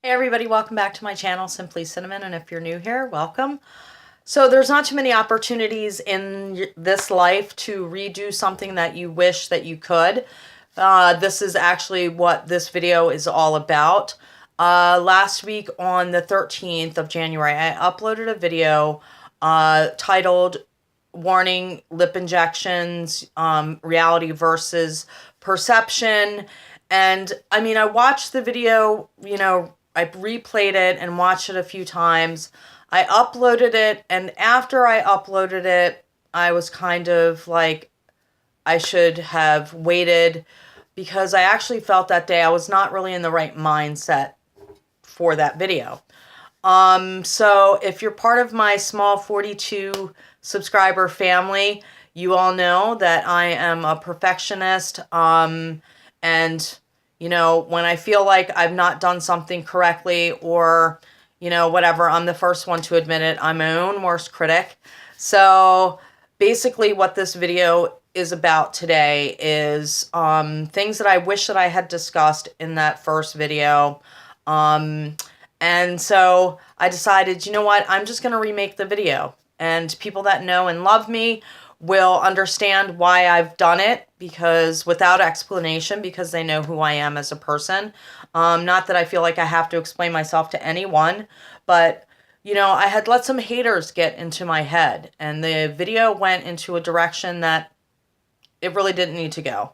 Hey everybody, welcome back to my channel, Simply Cinnamon, and if you're new here, welcome. So there's not too many opportunities in this life to redo something that you wish that you could. This is actually what this video is all about. Last week on the 13th of January, I uploaded a video titled Warning Lip Injections, Reality versus Perception. And I mean, I watched the video, I replayed it and watched it a few times. I uploaded it, and after I uploaded it, I was kind of like, I should have waited, because I actually felt that day I was not really in the right mindset for that video. So if you're part of my small 42 subscriber family, you all know that I am a perfectionist, and when I feel like I've not done something correctly or, whatever, I'm the first one to admit it. I'm my own worst critic. So basically what this video is about today is things that I wish that I had discussed in that first video. And so I decided, you know what, I'm just going to remake the video. And people that know and love me will understand why I've done it, because without explanation, because they know who I am as a person. Not that I feel like I have to explain myself to anyone, but I had let some haters get into my head, and the video went into a direction that it really didn't need to go.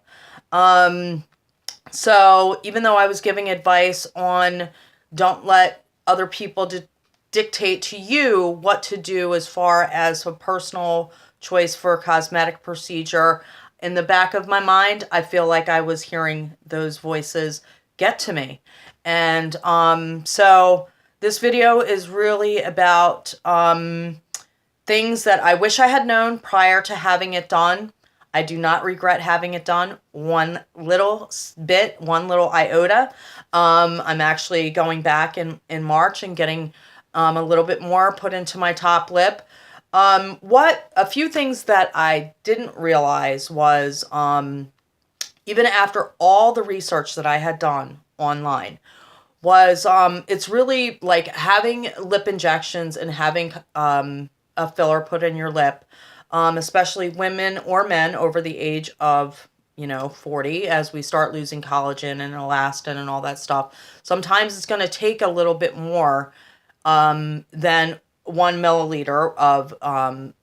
So even though I was giving advice on don't let other people dictate to you what to do as far as a personal choice for a cosmetic procedure, in the back of my mind, I feel like I was hearing those voices get to me. And so this video is really about things that I wish I had known prior to having it done. I do not regret having it done one little bit, one little iota. I'm actually going back in March and getting a little bit more put into my top lip. A few things that I didn't realize was, even after all the research that I had done online, was, it's really like having lip injections and having, a filler put in your lip, especially women or men over the age of, 40, as we start losing collagen and elastin and all that stuff. Sometimes it's going to take a little bit more, than 1 milliliter of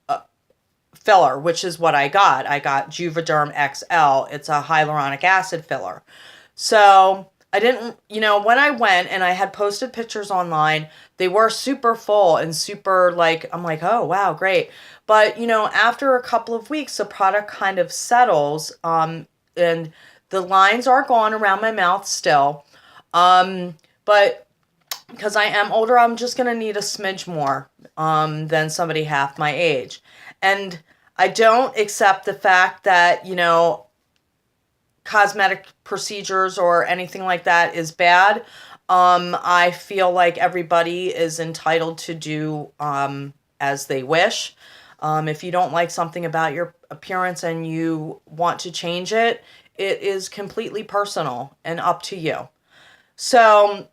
filler, which is what I got. I got Juvederm XL. It's a hyaluronic acid filler. So I didn't, when I went and I had posted pictures online, they were super full and super I'm like, oh, wow, great. But, after a couple of weeks, the product kind of settles, and the lines are gone around my mouth still. But because I am older, I'm just going to need a smidge more than somebody half my age. And I don't accept the fact that, cosmetic procedures or anything like that is bad. I feel like everybody is entitled to do as they wish. If you don't like something about your appearance and you want to change it, it is completely personal and up to you. So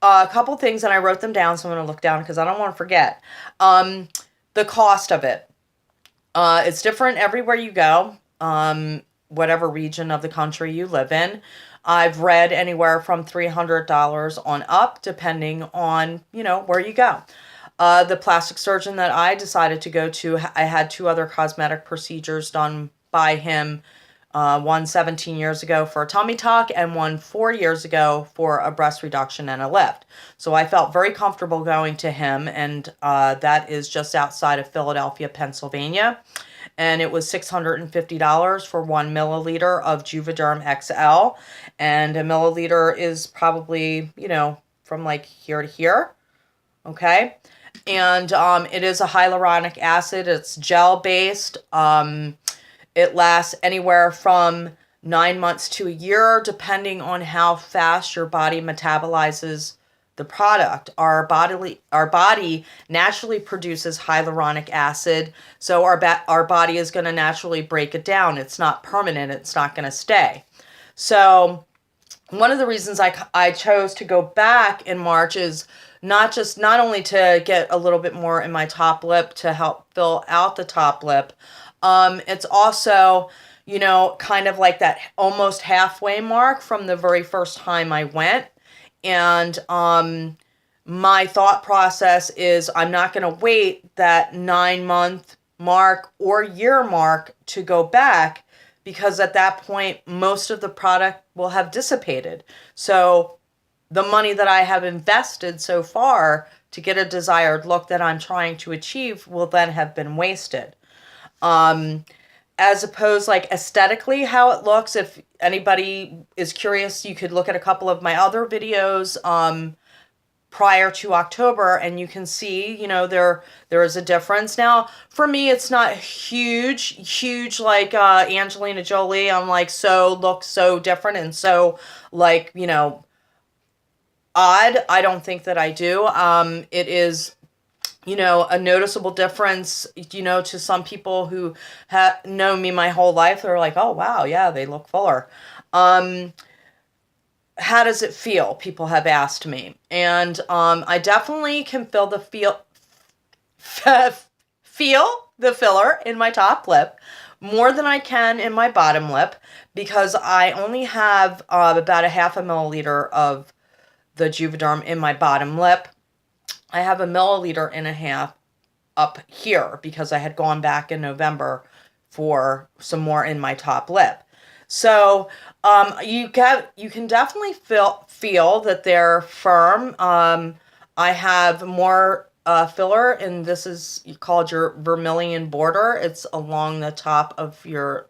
a couple things, and I wrote them down, so I'm going to look down because I don't want to forget. The cost of it. It's different everywhere you go, whatever region of the country you live in. I've read anywhere from $300 on up, depending on, where you go. The plastic surgeon that I decided to go to, I had 2 other cosmetic procedures done by him. One 17 years ago for a tummy tuck, and one 4 years ago for a breast reduction and a lift. So I felt very comfortable going to him, and that is just outside of Philadelphia, Pennsylvania. And it was $650 for 1 milliliter of Juvederm XL. And a milliliter is probably, from like here to here. Okay. And it is a hyaluronic acid. It's gel-based. It lasts anywhere from 9 months to a year, depending on how fast your body metabolizes the product. Our body naturally produces hyaluronic acid, so our body is going to naturally break it down. It's not permanent. It's not going to stay. So one of the reasons I chose to go back in March is not only to get a little bit more in my top lip to help fill out the top lip, it's also, kind of like that almost halfway mark from the very first time I went. And my thought process is I'm not going to wait that 9-month mark or year mark to go back, because at that point, most of the product will have dissipated. So the money that I have invested so far to get a desired look that I'm trying to achieve will then have been wasted. As opposed, like, aesthetically how it looks, if anybody is curious, you could look at a couple of my other videos prior to October, and you can see, there is a difference. Now, for me, it's not huge like Angelina Jolie. I'm like, looks so different and so, like, odd. I don't think that I do. It is, a noticeable difference, to some people who have known me my whole life. They're like, oh, wow, yeah, they look fuller. How does it feel? People have asked me. And I definitely can feel the filler in my top lip more than I can in my bottom lip, because I only have about a half a milliliter of the Juvederm in my bottom lip. I have 1.5 milliliters up here because I had gone back in November for some more in my top lip. So you can definitely feel that they're firm. I have more filler, and this is called your vermilion border. It's along the top of your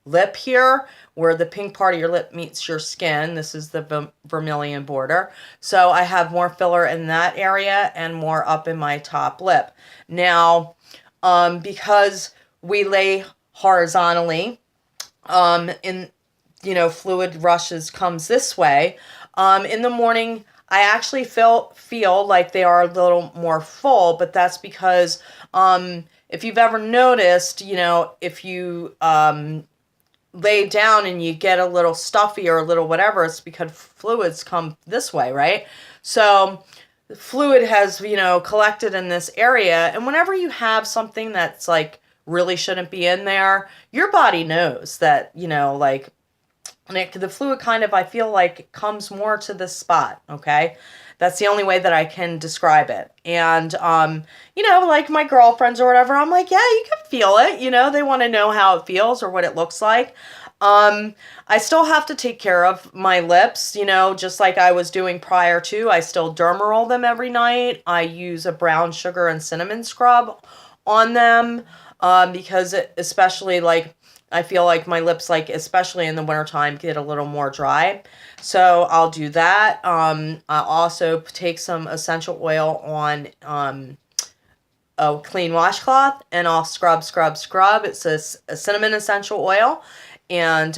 lip here, where the pink part of your lip meets your skin. This is the vermilion border. So I have more filler in that area and more up in my top lip. Now, because we lay horizontally, fluid rushes comes this way. In the morning, I actually feel like they are a little more full, but that's because if you've ever noticed, if you lay down and you get a little stuffy or a little whatever, it's because fluids come this way, right? So the fluid has, collected in this area, and whenever you have something that's like really shouldn't be in there, your body knows that, like, the fluid kind of, I feel like, comes more to this spot, okay? That's the only way that I can describe it. And, like my girlfriends or whatever, I'm like, yeah, you can feel it. They want to know how it feels or what it looks like. I still have to take care of my lips, just like I was doing prior to. I still dermaroll them every night. I use a brown sugar and cinnamon scrub on them because especially, like, I feel like my lips, like, especially in the wintertime, get a little more dry. So I'll do that. I'll also take some essential oil on a clean washcloth, and I'll scrub. It's a cinnamon essential oil. And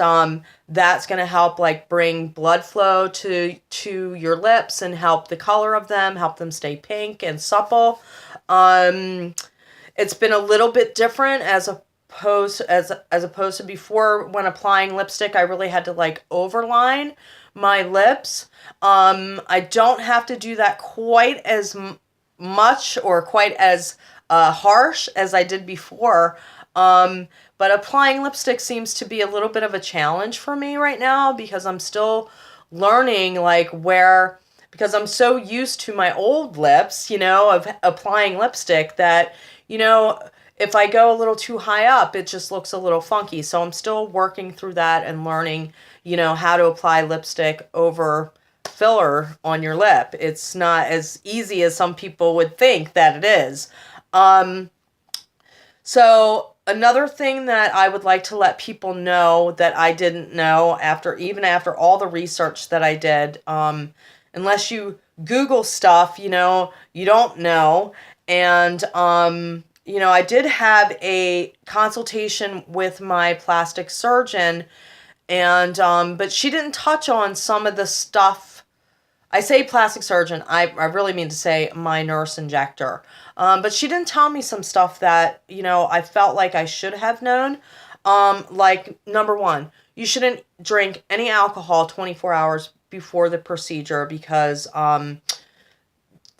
that's going to help, like, bring blood flow to your lips and help the color of them, help them stay pink and supple. It's been a little bit different as opposed to before. When applying lipstick, I really had to, like, overline my lips. I don't have to do that quite as much or quite as harsh as I did before. But applying lipstick seems to be a little bit of a challenge for me right now, because I'm still learning, like, because I'm so used to my old lips, of applying lipstick, that, if I go a little too high up, it just looks a little funky. So I'm still working through that and learning, how to apply lipstick over filler on your lip. It's not as easy as some people would think that it is. So another thing that I would like to let people know that I didn't know even after all the research that I did, unless you Google stuff, you don't know. And, I did have a consultation with my plastic surgeon, and, but she didn't touch on some of the stuff. I say plastic surgeon, I really mean to say my nurse injector. But she didn't tell me some stuff that, I felt like I should have known. Like, number one, you shouldn't drink any alcohol 24 hours before the procedure because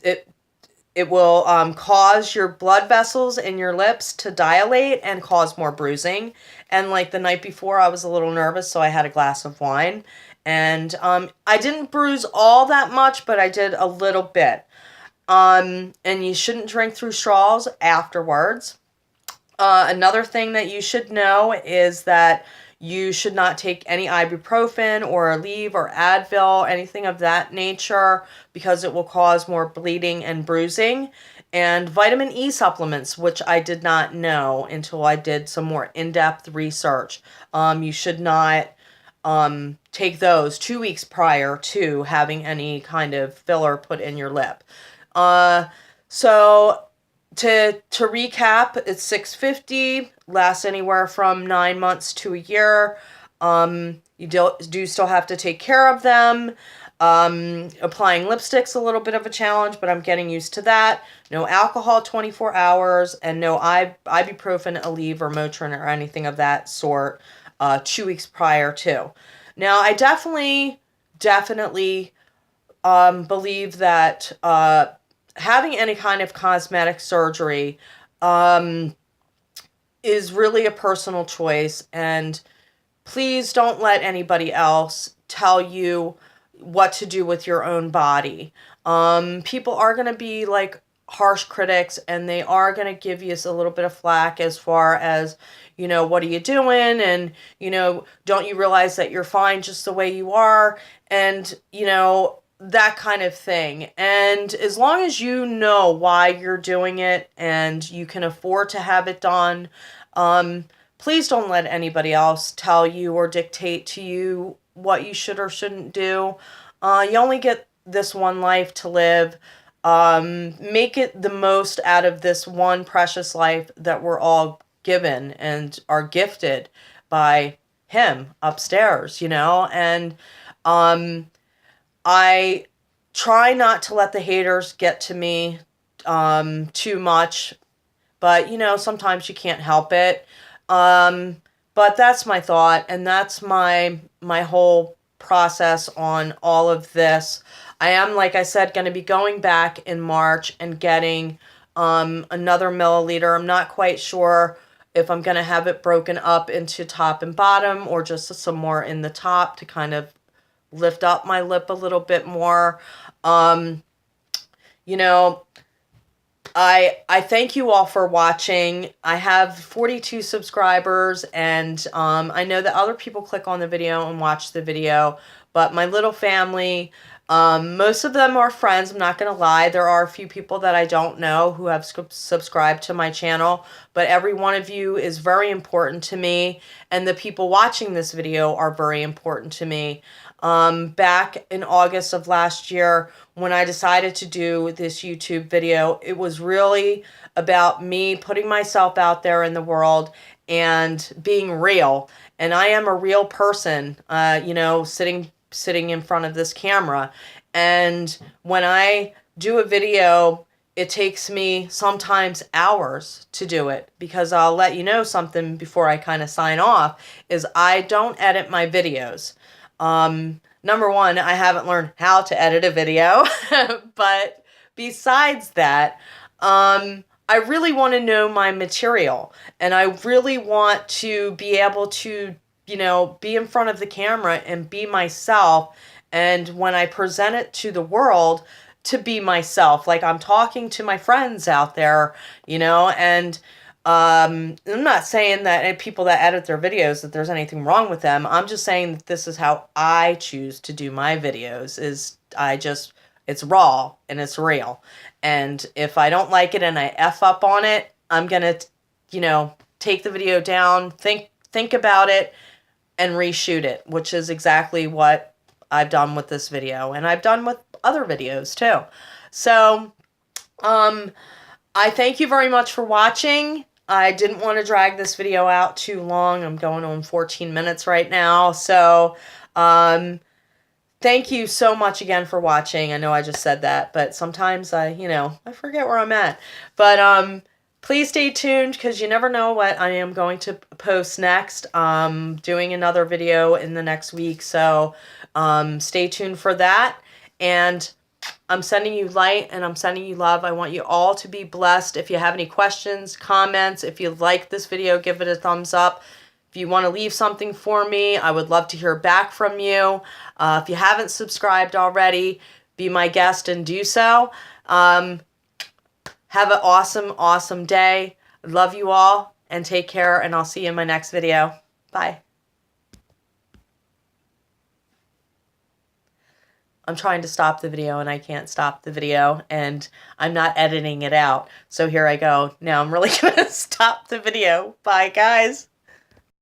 it it will cause your blood vessels in your lips to dilate and cause more bruising. And like the night before, I was a little nervous, so I had a glass of wine. And I didn't bruise all that much, but I did a little bit. And you shouldn't drink through straws afterwards. Another thing that you should know is that you should not take any ibuprofen or Aleve or Advil, anything of that nature, because it will cause more bleeding and bruising. And vitamin E supplements, which I did not know until I did some more in-depth research. You should not take those 2 weeks prior to having any kind of filler put in your lip. So to recap, it's $650, lasts anywhere from 9 months to a year. You do still have to take care of them. Applying lipstick's a little bit of a challenge, but I'm getting used to that. No alcohol 24 hours, and no ibuprofen, Aleve, or Motrin, or anything of that sort 2 weeks prior to. Now, I definitely believe that having any kind of cosmetic surgery is really a personal choice, and please don't let anybody else tell you what to do with your own body. People are going to be like harsh critics, and they are going to give you a little bit of flack as far as, you know, what are you doing? And, you know, don't you realize that you're fine just the way you are? And, you know, that kind of thing. And as long as you know why you're doing it and you can afford to have it done, please don't let anybody else tell you or dictate to you what you should or shouldn't do. You only get this one life to live. Make it the most out of this one precious life that we're all given and are gifted by him upstairs, you know? And I try not to let the haters get to me too much, but, you know, sometimes you can't help it. But that's my thought, and that's my whole process on all of this. I am, like I said, going to be going back in March and getting another milliliter. I'm not quite sure if I'm going to have it broken up into top and bottom or just some more in the top to kind of lift up my lip a little bit more. You know, I thank you all for watching. I have 42 subscribers, and I know that other people click on the video and watch the video, but my little family, most of them are friends. I'm not going to lie. There are a few people that I don't know who have subscribed to my channel, but every one of you is very important to me, and the people watching this video are very important to me. Back in August of last year, when I decided to do this YouTube video, it was really about me putting myself out there in the world and being real. And I am a real person, you know, sitting in front of this camera. And when I do a video, it takes me sometimes hours to do it, because I'll let you know something before I kind of sign off, is I don't edit my videos. Number one, I haven't learned how to edit a video, but besides that, I really want to know my material, and I really want to be able to, you know, be in front of the camera and be myself, and when I present it to the world, to be myself, like I'm talking to my friends out there, you know. And I'm not saying that people that edit their videos, that there's anything wrong with them. I'm just saying that this is how I choose to do my videos, it's raw and it's real. And if I don't like it and I F up on it, I'm going to, you know, take the video down, think about it, and reshoot it, which is exactly what I've done with this video, and I've done with other videos too. So, I thank you very much for watching. I didn't want to drag this video out too long. I'm going on 14 minutes right now. So, thank you so much again for watching. I know I just said that, but sometimes I forget where I'm at. But, Please stay tuned because you never know what I am going to post next. Doing another video in the next week, so stay tuned for that. And I'm sending you light and I'm sending you love. I want you all to be blessed. If you have any questions, comments, if you like this video, give it a thumbs up. If you want to leave something for me, I would love to hear back from you. If you haven't subscribed already, be my guest and do so. Have an awesome, awesome day. Love you all and take care, and I'll see you in my next video. Bye. I'm trying to stop the video and I can't stop the video and I'm not editing it out. So here I go. Now I'm really going to stop the video. Bye, guys.